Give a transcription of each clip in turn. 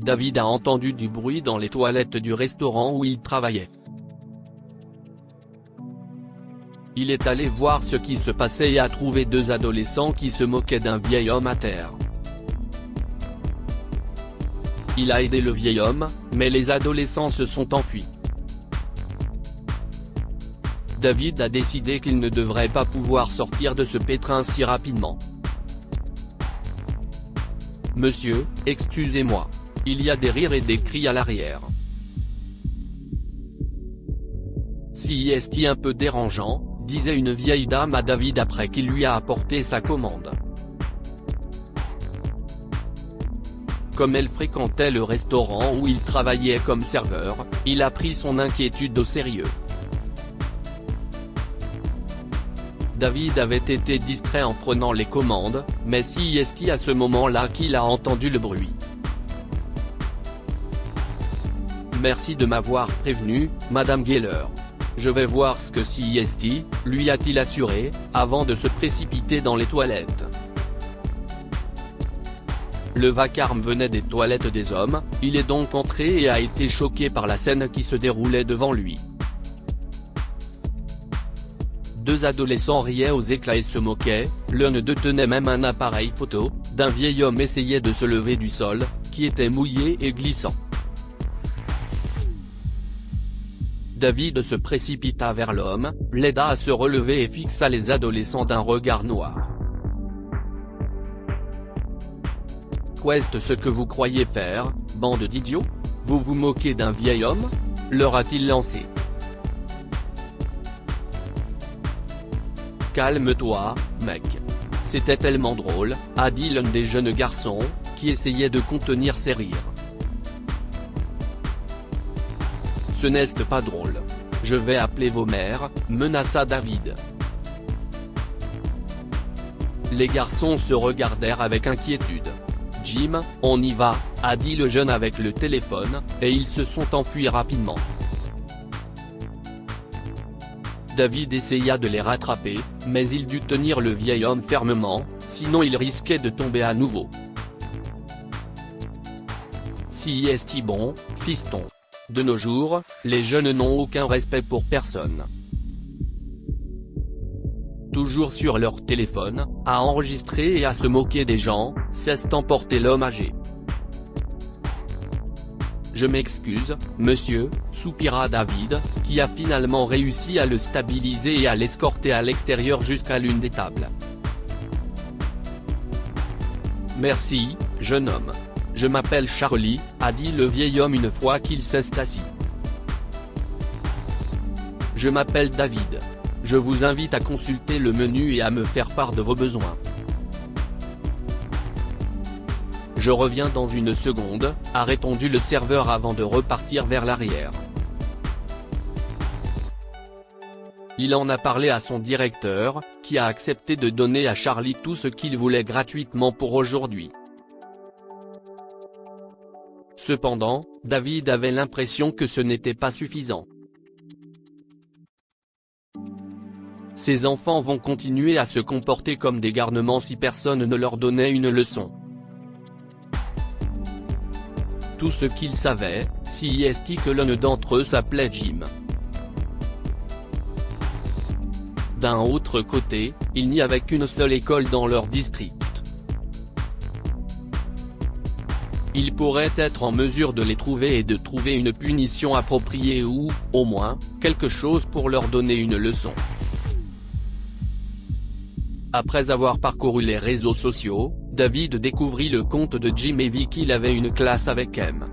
David a entendu du bruit dans les toilettes du restaurant où il travaillait. Il est allé voir ce qui se passait et a trouvé deux adolescents qui se moquaient d'un vieil homme à terre. Il a aidé le vieil homme, mais les adolescents se sont enfuis. David a décidé qu'il ne devrait pas pouvoir sortir de ce pétrin si rapidement. « Monsieur, excusez-moi. Il y a des rires et des cris à l'arrière. Si est un peu dérangeant », disait une vieille dame à David après qu'il lui a apporté sa commande. Comme elle fréquentait le restaurant où il travaillait comme serveur, il a pris son inquiétude au sérieux. David avait été distrait en prenant les commandes, mais c'est à ce moment-là qu'il a entendu le bruit. « Merci de m'avoir prévenu, Madame Geller. Je vais voir ce que c'est, lui a-t-il assuré, avant de se précipiter dans les toilettes. Le vacarme venait des toilettes des hommes, il est donc entré et a été choqué par la scène qui se déroulait devant lui. Deux adolescents riaient aux éclats et se moquaient, l'un d'eux tenait même un appareil photo, d'un vieil homme essayait de se lever du sol, qui était mouillé et glissant. David se précipita vers l'homme, l'aida à se relever et fixa les adolescents d'un regard noir. « Qu'est-ce ce que vous croyez faire, bande d'idiots? Vous vous moquez d'un vieil homme ?» leur a-t-il lancé. « Calme-toi, mec. C'était tellement drôle », a dit l'un des jeunes garçons, qui essayait de contenir ses rires. « Ce n'est pas drôle. Je vais appeler vos mères », menaça David. Les garçons se regardèrent avec inquiétude. « Jim, on y va », a dit le jeune avec le téléphone, et ils se sont enfuis rapidement. David essaya de les rattraper, mais il dut tenir le vieil homme fermement, sinon il risquait de tomber à nouveau. « C'est bon, fiston. De nos jours, les jeunes n'ont aucun respect pour personne. » Toujours sur leur téléphone, à enregistrer et à se moquer des gens, cesse emporter l'homme âgé. « Je m'excuse, monsieur », soupira David, qui a finalement réussi à le stabiliser et à l'escorter à l'extérieur jusqu'à l'une des tables. « Merci, jeune homme. Je m'appelle Charlie », a dit le vieil homme une fois qu'il s'est assis. « Je m'appelle David. Je vous invite à consulter le menu et à me faire part de vos besoins. Je reviens dans une seconde, a répondu le serveur avant de repartir vers l'arrière. Il en a parlé à son directeur, qui a accepté de donner à Charlie tout ce qu'il voulait gratuitement pour aujourd'hui. Cependant, David avait l'impression que ce n'était pas suffisant. Ces enfants vont continuer à se comporter comme des garnements si personne ne leur donnait une leçon. Tout ce qu'il savait, c'est que l'un d'entre eux s'appelait Jim. D'un autre côté, il n'y avait qu'une seule école dans leur district. Il pourrait être en mesure de les trouver et de trouver une punition appropriée ou, au moins, quelque chose pour leur donner une leçon. Après avoir parcouru les réseaux sociaux, David découvrit le compte de Jim et vit qu'il avait une classe avec M.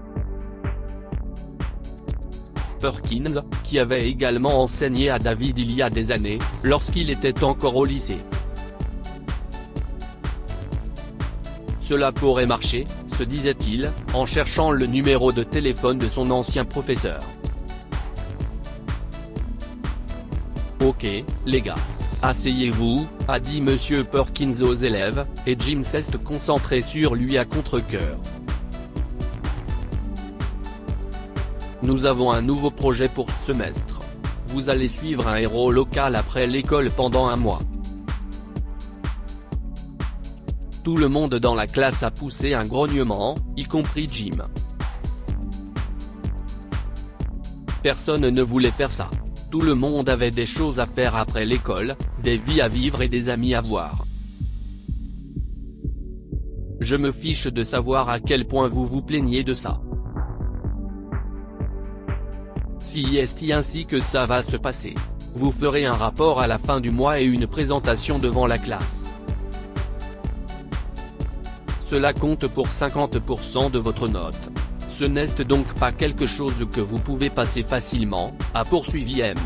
Perkins, qui avait également enseigné à David il y a des années, lorsqu'il était encore au lycée. Cela pourrait marcher, se disait-il, en cherchant le numéro de téléphone de son ancien professeur. Ok, les gars. Asseyez-vous, a dit Monsieur Perkins aux élèves, et Jim s'est concentré sur lui à contre-cœur. Nous avons un nouveau projet pour ce semestre. Vous allez suivre un héros local après l'école pendant un mois. Tout le monde dans la classe a poussé un grognement, y compris Jim. Personne ne voulait faire ça. Tout le monde avait des choses à faire après l'école, des vies à vivre et des amis à voir. Je me fiche de savoir à quel point vous vous plaignez de ça. Si est ainsi que ça va se passer. Vous ferez un rapport à la fin du mois et une présentation devant la classe. Cela compte pour 50% de votre note. Ce n'est donc pas quelque chose que vous pouvez passer facilement, a poursuivi M.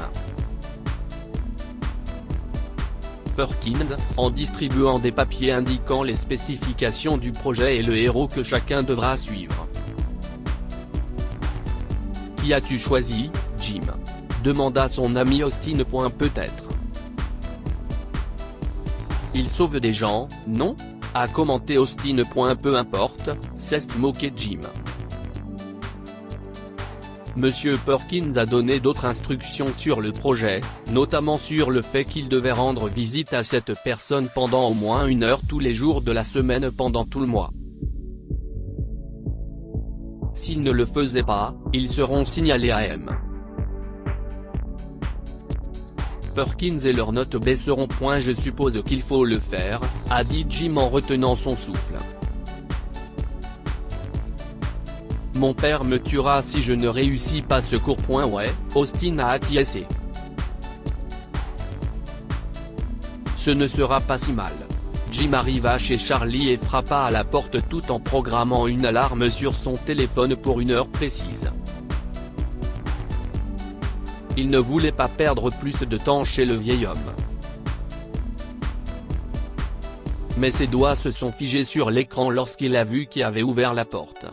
Perkins, en distribuant des papiers indiquant les spécifications du projet et le héros que chacun devra suivre. Qui as-tu choisi, Jim ? Demanda son ami Austin. Peut-être. Il sauve des gens, non ? A commenté Austin. Peu importe, s'est moqué Jim. Monsieur Perkins a donné d'autres instructions sur le projet, notamment sur le fait qu'il devait rendre visite à cette personne pendant au moins 1 heure tous les jours de la semaine pendant tout le mois. S'ils ne le faisaient pas, ils seront signalés à M. Perkins et leurs notes baisseront. Je suppose qu'il faut le faire, a dit Jim en retenant son souffle. Mon père me tuera si je ne réussis pas ce cours. Ouais, Austin a acquiescé. Ce ne sera pas si mal. Jim arriva chez Charlie et frappa à la porte tout en programmant une alarme sur son téléphone pour une heure précise. Il ne voulait pas perdre plus de temps chez le vieil homme. Mais ses doigts se sont figés sur l'écran lorsqu'il a vu qui avait ouvert la porte.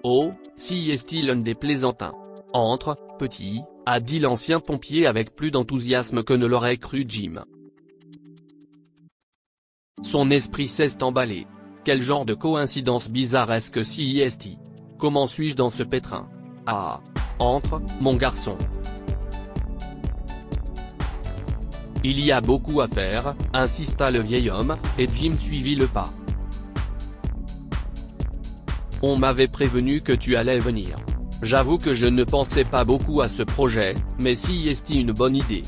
Oh, si est-il un des plaisantins. Entre, petit, a dit l'ancien pompier avec plus d'enthousiasme que ne l'aurait cru Jim. Son esprit s'est emballé. Quel genre de coïncidence bizarresque si est. Comment suis-je dans ce pétrin ? Ah. Entre, mon garçon. Il y a beaucoup à faire, insista le vieil homme, et Jim suivit le pas. On m'avait prévenu que tu allais venir. J'avoue que je ne pensais pas beaucoup à ce projet, mais si est une bonne idée.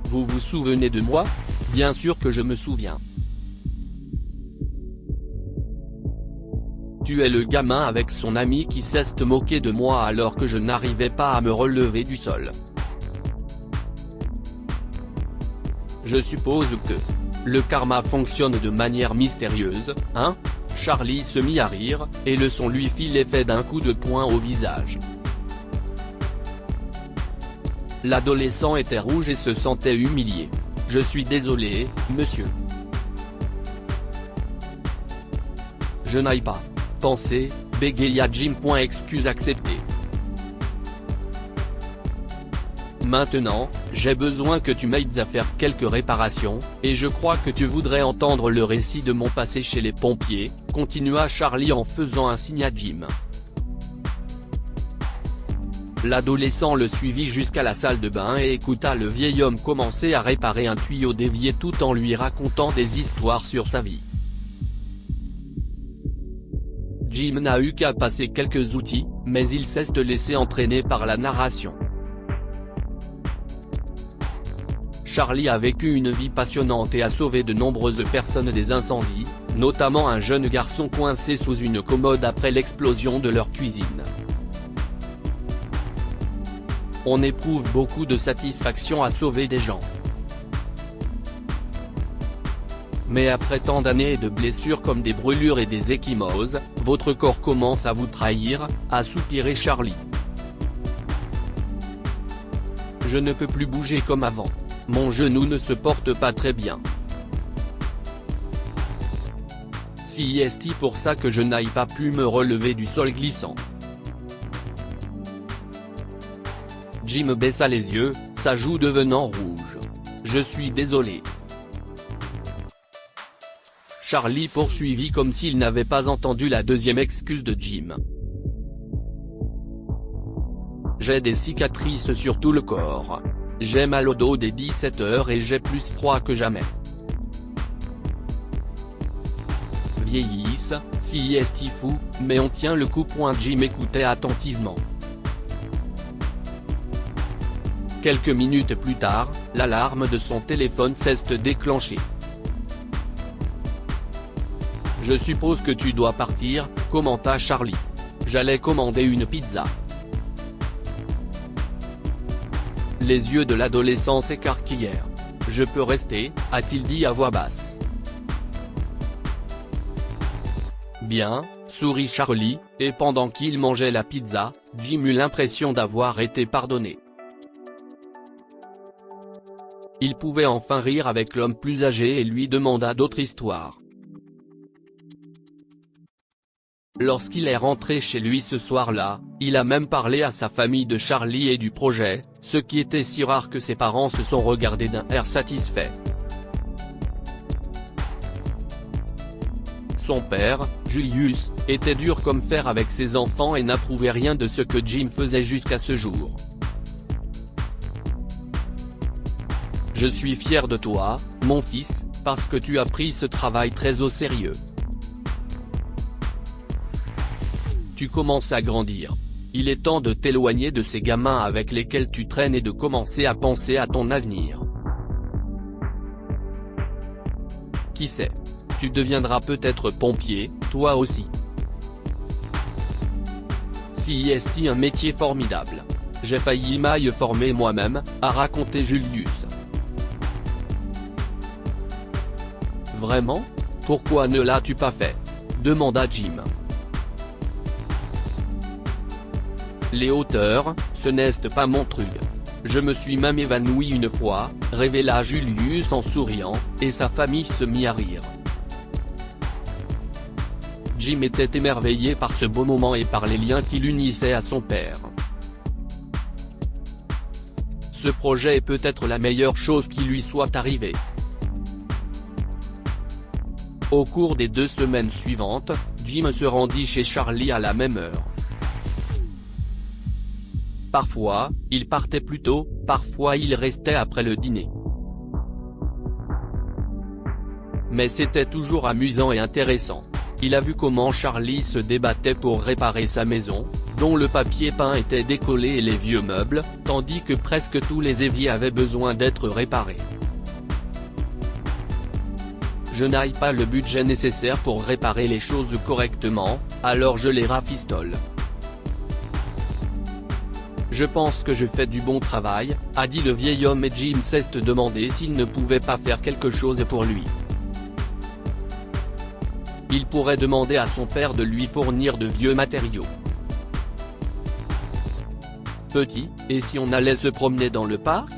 Vous vous souvenez de moi ? Bien sûr que je me souviens. Tu es le gamin avec son ami qui s'est moqué de moi alors que je n'arrivais pas à me relever du sol. Je suppose que le karma fonctionne de manière mystérieuse, hein ? Charlie se mit à rire, et le son lui fit l'effet d'un coup de poing au visage. L'adolescent était rouge et se sentait humilié. Je suis désolé, monsieur. Je n'aille pas. Penser, bégaya Jim. Excuse acceptée. Maintenant, j'ai besoin que tu m'aides à faire quelques réparations, et je crois que tu voudrais entendre le récit de mon passé chez les pompiers, continua Charlie en faisant un signe à Jim. L'adolescent le suivit jusqu'à la salle de bain et écouta le vieil homme commencer à réparer un tuyau dévié tout en lui racontant des histoires sur sa vie. Jim n'a eu qu'à passer quelques outils, mais il s'est laissé entraîner par la narration. Charlie a vécu une vie passionnante et a sauvé de nombreuses personnes des incendies, notamment un jeune garçon coincé sous une commode après l'explosion de leur cuisine. On éprouve beaucoup de satisfaction à sauver des gens. Mais après tant d'années de blessures comme des brûlures et des ecchymoses, votre corps commence à vous trahir, a soupiré Charlie. Je ne peux plus bouger comme avant. Mon genou ne se porte pas très bien. Si est pour ça que je n'aille pas pu me relever du sol glissant. Jim baissa les yeux, sa joue devenant rouge. Je suis désolé. Charlie poursuivit comme s'il n'avait pas entendu la deuxième excuse de Jim. J'ai des cicatrices sur tout le corps. J'ai mal au dos dès 17h et j'ai plus froid que jamais. Vieillissent, fils, si est fou, mais on tient le coup. Jim écoutait attentivement. Quelques minutes plus tard, l'alarme de son téléphone s'est déclenchée. « Je suppose que tu dois partir », commenta Charlie. « J'allais commander une pizza. » Les yeux de l'adolescent s'écarquillèrent. « Je peux rester », a-t-il dit à voix basse. « Bien », sourit Charlie, et pendant qu'il mangeait la pizza, Jim eut l'impression d'avoir été pardonné. Il pouvait enfin rire avec l'homme plus âgé et lui demanda d'autres histoires. Lorsqu'il est rentré chez lui ce soir-là, il a même parlé à sa famille de Charlie et du projet, ce qui était si rare que ses parents se sont regardés d'un air satisfait. Son père, Julius, était dur comme fer avec ses enfants et n'approuvait rien de ce que Jim faisait jusqu'à ce jour. « Je suis fier de toi, mon fils, parce que tu as pris ce travail très au sérieux. Tu commences à grandir. Il est temps de t'éloigner de ces gamins avec lesquels tu traînes et de commencer à penser à ton avenir. Qui sait? Tu deviendras peut-être pompier, toi aussi. Si est un métier formidable. J'ai failli m'y former moi-même, a raconté Julius. Vraiment? Pourquoi ne l'as-tu pas fait? Demanda Jim. Les hauteurs, ce n'est pas mon truc. Je me suis même évanoui une fois, révéla Julius en souriant, et sa famille se mit à rire. Jim était émerveillé par ce beau moment et par les liens qui l'unissaient à son père. Ce projet est peut-être la meilleure chose qui lui soit arrivée. Au cours des 2 semaines suivantes, Jim se rendit chez Charlie à la même heure. Parfois, il partait plus tôt, parfois il restait après le dîner. Mais c'était toujours amusant et intéressant. Il a vu comment Charlie se débattait pour réparer sa maison, dont le papier peint était décollé et les vieux meubles, tandis que presque tous les éviers avaient besoin d'être réparés. Je n'ai pas le budget nécessaire pour réparer les choses correctement, alors je les rafistole. Je pense que je fais du bon travail, a dit le vieil homme et Jim s'est demandé s'il ne pouvait pas faire quelque chose pour lui. Il pourrait demander à son père de lui fournir de vieux matériaux. Petit, et si on allait se promener dans le parc?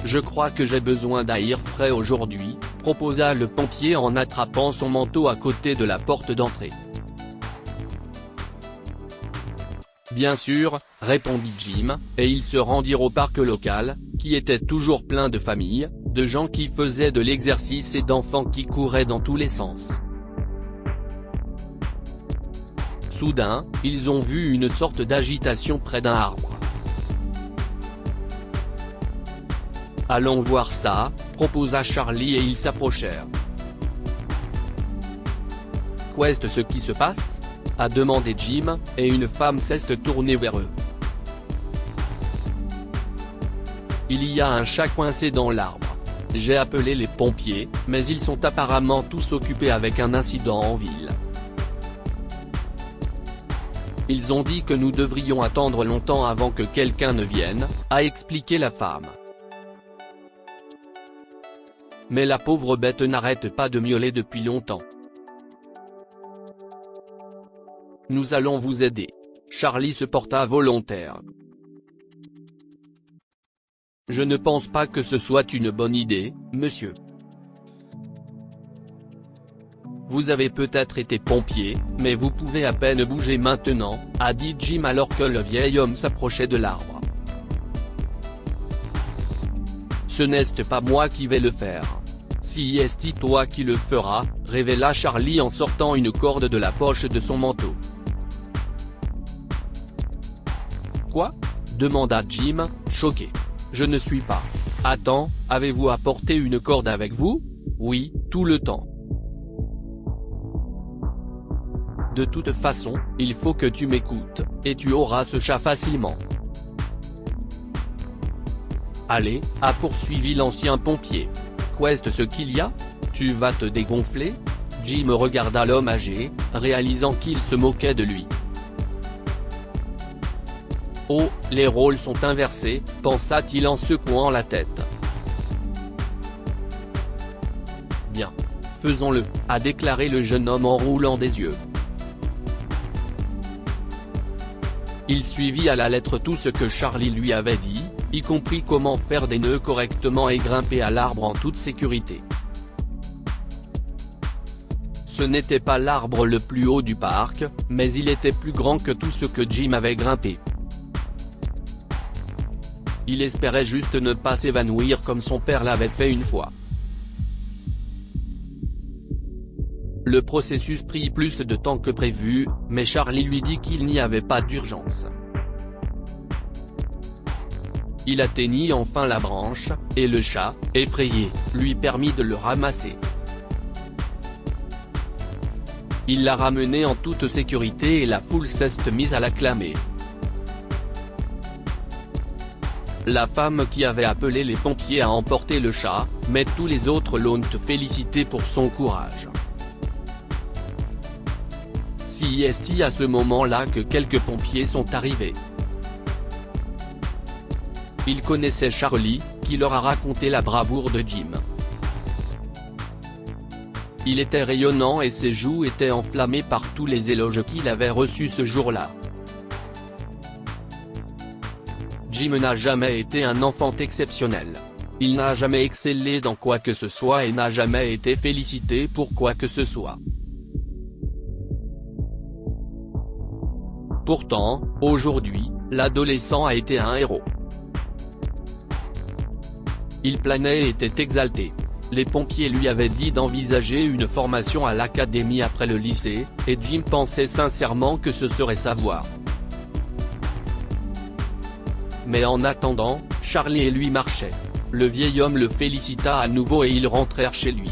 Je crois que j'ai besoin d'air frais aujourd'hui, proposa le pompier en attrapant son manteau à côté de la porte d'entrée. Bien sûr, répondit Jim, et ils se rendirent au parc local, qui était toujours plein de familles, de gens qui faisaient de l'exercice et d'enfants qui couraient dans tous les sens. Soudain, ils ont vu une sorte d'agitation près d'un arbre. « Allons voir ça », proposa Charlie et ils s'approchèrent. « Qu'est-ce ce qui se passe ?» a demandé Jim, et une femme s'est tournée vers eux. « Il y a un chat coincé dans l'arbre. J'ai appelé les pompiers, mais ils sont apparemment tous occupés avec un incident en ville. Ils ont dit que nous devrions attendre longtemps avant que quelqu'un ne vienne, a expliqué la femme. Mais la pauvre bête n'arrête pas de miauler depuis longtemps. Nous allons vous aider. » Charlie se porta volontaire. « Je ne pense pas que ce soit une bonne idée, monsieur. Vous avez peut-être été pompier, mais vous pouvez à peine bouger maintenant, » a dit Jim alors que le vieil homme s'approchait de l'arbre. « Ce n'est pas moi qui vais le faire. Si est toi qui le feras, » révéla Charlie en sortant une corde de la poche de son manteau. « Quoi ? » demanda Jim, choqué. « Je ne suis pas. Attends, avez-vous apporté une corde avec vous ? Oui, tout le temps. De toute façon, il faut que tu m'écoutes, et tu auras ce chat facilement. Allez, a poursuivi l'ancien pompier. Qu'est-ce ce qu'il y a? Tu vas te dégonfler? Jim regarda l'homme âgé, réalisant qu'il se moquait de lui. Oh, les rôles sont inversés, pensa-t-il en secouant la tête. Bien. Faisons-le, a déclaré le jeune homme en roulant des yeux. Il suivit à la lettre tout ce que Charlie lui avait dit, y compris comment faire des nœuds correctement et grimper à l'arbre en toute sécurité. Ce n'était pas l'arbre le plus haut du parc, mais il était plus grand que tout ce que Jim avait grimpé. Il espérait juste ne pas s'évanouir comme son père l'avait fait une fois. Le processus prit plus de temps que prévu, mais Charlie lui dit qu'il n'y avait pas d'urgence. Il atteignit enfin la branche, et le chat, effrayé, lui permit de le ramasser. Il l'a ramené en toute sécurité et la foule s'est mise à l'acclamer. La femme qui avait appelé les pompiers a emporté le chat, mais tous les autres l'ont félicité pour son courage. C'est à ce moment-là que quelques pompiers sont arrivés. Ils connaissaient Charlie, qui leur a raconté la bravoure de Jim. Il était rayonnant et ses joues étaient enflammées par tous les éloges qu'il avait reçus ce jour-là. Jim n'a jamais été un enfant exceptionnel. Il n'a jamais excellé dans quoi que ce soit et n'a jamais été félicité pour quoi que ce soit. Pourtant, aujourd'hui, l'adolescent a été un héros. Il planait et était exalté. Les pompiers lui avaient dit d'envisager une formation à l'académie après le lycée, et Jim pensait sincèrement que ce serait sa voie. Mais en attendant, Charlie et lui marchaient. Le vieil homme le félicita à nouveau et ils rentrèrent chez lui.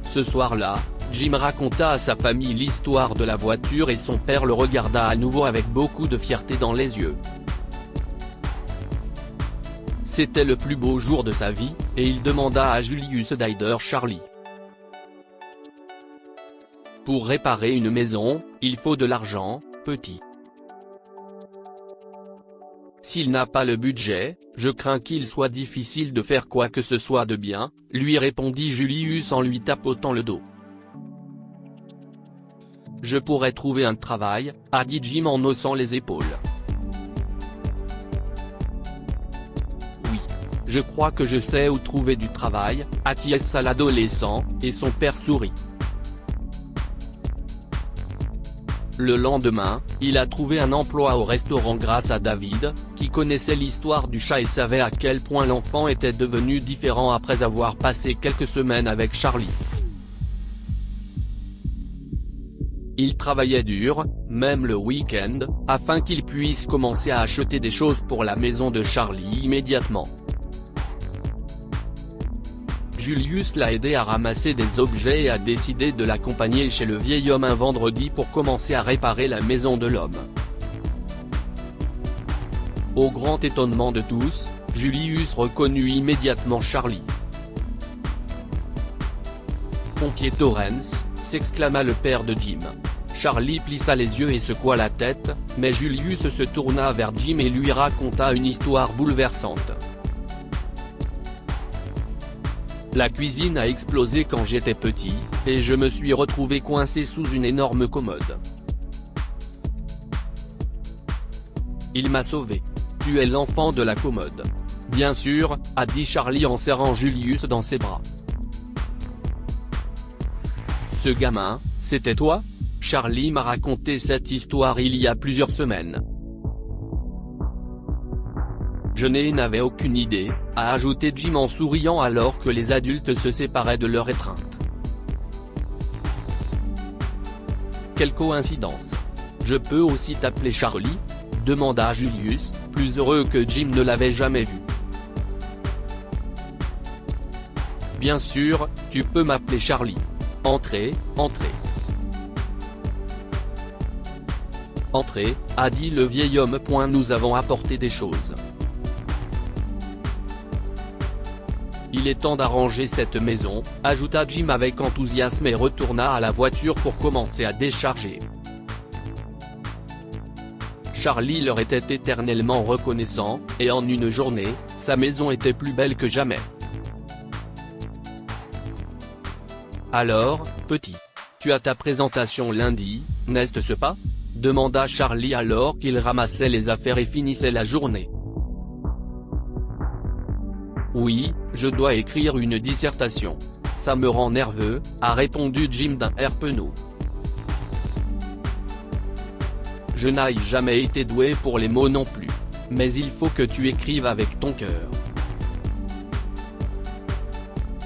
Ce soir-là, Jim raconta à sa famille l'histoire de la voiture et son père le regarda à nouveau avec beaucoup de fierté dans les yeux. C'était le plus beau jour de sa vie, et il demanda à Julius d'aider Charlie. Pour réparer une maison, il faut de l'argent, petit. S'il n'a pas le budget, je crains qu'il soit difficile de faire quoi que ce soit de bien, lui répondit Julius en lui tapotant le dos. Je pourrais trouver un travail, a dit Jim en haussant les épaules. Oui. Je crois que je sais où trouver du travail, acquiesça l'adolescent, et son père sourit. Le lendemain, il a trouvé un emploi au restaurant grâce à David, qui connaissait l'histoire du chat et savait à quel point l'enfant était devenu différent après avoir passé quelques semaines avec Charlie. Il travaillait dur, même le week-end, afin qu'il puisse commencer à acheter des choses pour la maison de Charlie immédiatement. Julius l'a aidé à ramasser des objets et a décidé de l'accompagner chez le vieil homme un vendredi pour commencer à réparer la maison de l'homme. Au grand étonnement de tous, Julius reconnut immédiatement Charlie. « Pompier Torrance », s'exclama le père de Jim. Charlie plissa les yeux et secoua la tête, mais Julius se tourna vers Jim et lui raconta une histoire bouleversante. La cuisine a explosé quand j'étais petit, et je me suis retrouvé coincé sous une énorme commode. Il m'a sauvé. Tu es l'enfant de la commode. Bien sûr, a dit Charlie en serrant Julius dans ses bras. Ce gamin, c'était toi? Charlie m'a raconté cette histoire il y a plusieurs semaines. Je n'avais aucune idée, a ajouté Jim en souriant alors que les adultes se séparaient de leur étreinte. Quelle coïncidence. Je peux aussi t'appeler Charlie? Demanda Julius, plus heureux que Jim ne l'avait jamais vu. Bien sûr, tu peux m'appeler Charlie. Entrez, entrez. Entrez, a dit le vieil homme. Nous avons apporté des choses. Il est temps d'arranger cette maison, ajouta Jim avec enthousiasme et retourna à la voiture pour commencer à décharger. Charlie leur était éternellement reconnaissant, et en une journée, sa maison était plus belle que jamais. Alors, petit, tu as ta présentation lundi, n'est-ce pas ? Demanda Charlie alors qu'il ramassait les affaires et finissait la journée. Oui, je dois écrire une dissertation. Ça me rend nerveux, a répondu Jim d'un air penaud. Je n'ai jamais été doué pour les mots non plus. Mais il faut que tu écrives avec ton cœur.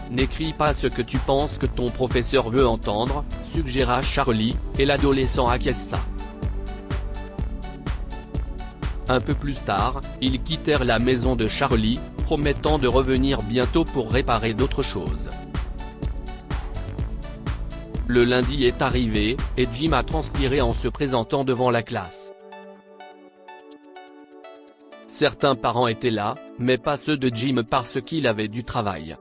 N'écris pas ce que tu penses que ton professeur veut entendre, suggéra Charlie, et l'adolescent acquiesça. Un peu plus tard, ils quittèrent la maison de Charlie, promettant de revenir bientôt pour réparer d'autres choses. Le lundi est arrivé, et Jim a transpiré en se présentant devant la classe. Certains parents étaient là, mais pas ceux de Jim parce qu'il avait du travail.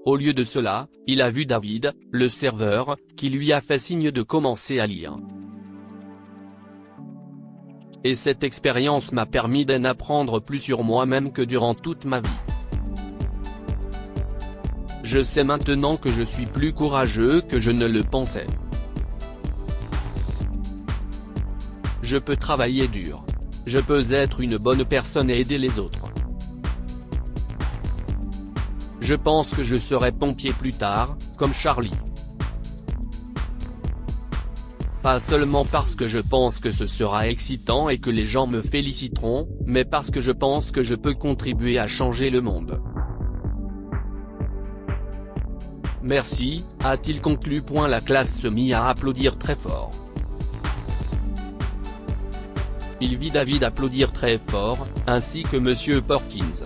Au lieu de cela, il a vu David, le serveur, qui lui a fait signe de commencer à lire. Et cette expérience m'a permis d'en apprendre plus sur moi-même que durant toute ma vie. Je sais maintenant que je suis plus courageux que je ne le pensais. Je peux travailler dur. Je peux être une bonne personne et aider les autres. Je pense que je serai pompier plus tard, comme Charlie. Pas seulement parce que je pense que ce sera excitant et que les gens me féliciteront, mais parce que je pense que je peux contribuer à changer le monde. Merci, a-t-il conclu. La classe se mit à applaudir très fort. Il vit David applaudir très fort, ainsi que Monsieur Perkins.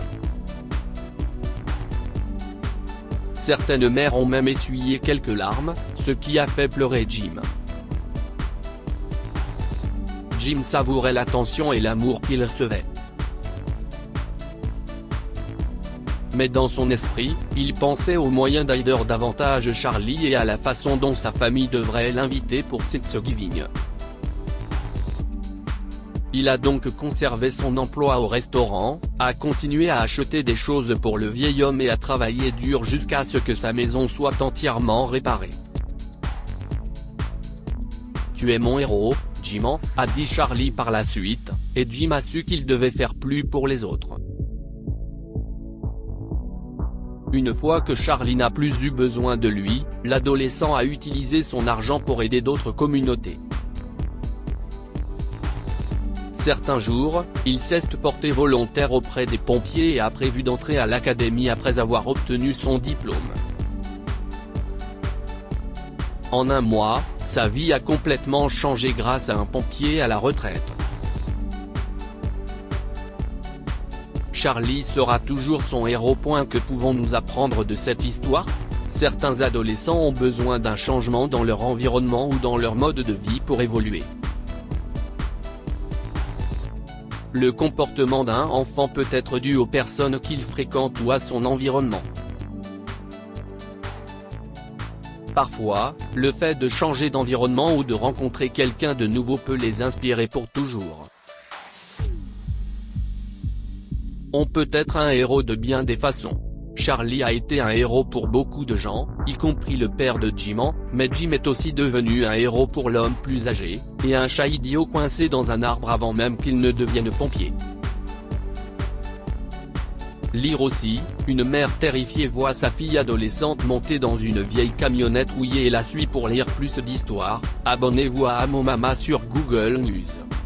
Certaines mères ont même essuyé quelques larmes, ce qui a fait pleurer Jim. Jim savourait l'attention et l'amour qu'il recevait. Mais dans son esprit, il pensait aux moyens d'aider davantage Charlie et à la façon dont sa famille devrait l'inviter pour Thanksgiving. Il a donc conservé son emploi au restaurant, a continué à acheter des choses pour le vieil homme et à travailler dur jusqu'à ce que sa maison soit entièrement réparée. Tu es mon héros, Jim, a dit Charlie par la suite, et Jim a su qu'il devait faire plus pour les autres. Une fois que Charlie n'a plus eu besoin de lui, l'adolescent a utilisé son argent pour aider d'autres communautés. Certains jours, il s'est porté volontaire auprès des pompiers et a prévu d'entrer à l'académie après avoir obtenu son diplôme. En un mois, sa vie a complètement changé grâce à un pompier à la retraite. Charlie sera toujours son héros. Que pouvons-nous apprendre de cette histoire ? Certains adolescents ont besoin d'un changement dans leur environnement ou dans leur mode de vie pour évoluer. Le comportement d'un enfant peut être dû aux personnes qu'il fréquente ou à son environnement. Parfois, le fait de changer d'environnement ou de rencontrer quelqu'un de nouveau peut les inspirer pour toujours. On peut être un héros de bien des façons. Charlie a été un héros pour beaucoup de gens, y compris le père de Jim, mais Jim est aussi devenu un héros pour l'homme plus âgé, et un chat idiot coincé dans un arbre avant même qu'il ne devienne pompier. Lire aussi, une mère terrifiée voit sa fille adolescente monter dans une vieille camionnette rouillée et la suit. Pour lire plus d'histoires, abonnez-vous à Amo Mama sur Google News.